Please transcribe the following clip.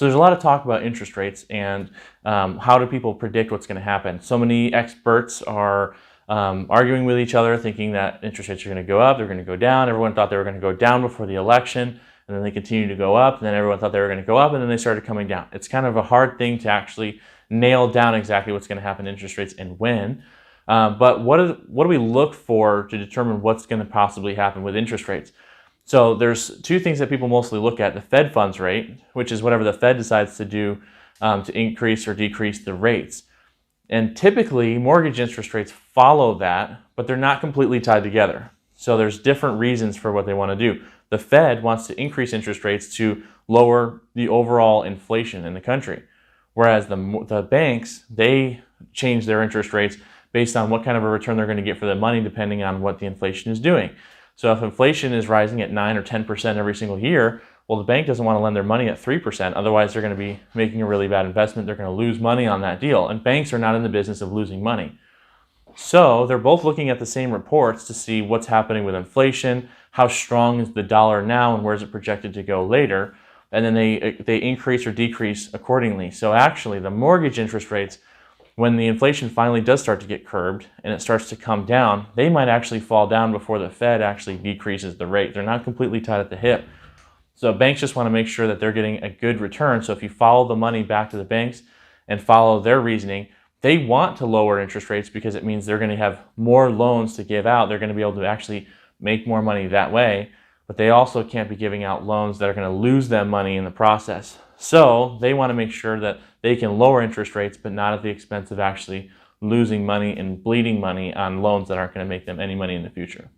So there's a lot of talk about interest rates and how do people predict what's going to happen. So many experts are arguing with each other, thinking that interest rates are going to go up, they're going to go down. Everyone thought they were going to go down before the election, and then they continued to go up, and then everyone thought they were going to go up, and then they started coming down. It's kind of a hard thing to actually nail down exactly what's going to happen to interest rates and when. But what do we look for to determine what's going to possibly happen with interest rates? So there's two things that people mostly look at: the Fed funds rate, which is whatever the Fed decides to do to increase or decrease the rates. And typically mortgage interest rates follow that, but they're not completely tied together. So there's different reasons for what they want to do. The Fed wants to increase interest rates to lower the overall inflation in the country. Whereas the banks, they change their interest rates based on what kind of a return they're going to get for the money depending on what the inflation is doing. So if inflation is rising at 9 or 10% every single year, well, the bank doesn't want to lend their money at 3%. Otherwise, they're going to be making a really bad investment. They're going to lose money on that deal. And banks are not in the business of losing money. So they're both looking at the same reports to see what's happening with inflation, how strong is the dollar now, and where is it projected to go later. And then they increase or decrease accordingly. So actually, the mortgage interest rates, when the inflation finally does start to get curbed and it starts to come down, they might actually fall down before the Fed actually decreases the rate. They're not completely tied at the hip. So banks just want to make sure that they're getting a good return. So if you follow the money back to the banks and follow their reasoning, they want to lower interest rates because it means they're going to have more loans to give out. They're going to be able to actually make more money that way. But they also can't be giving out loans that are going to lose them money in the process. So they want to make sure that they can lower interest rates, but not at the expense of actually losing money and bleeding money on loans that aren't going to make them any money in the future.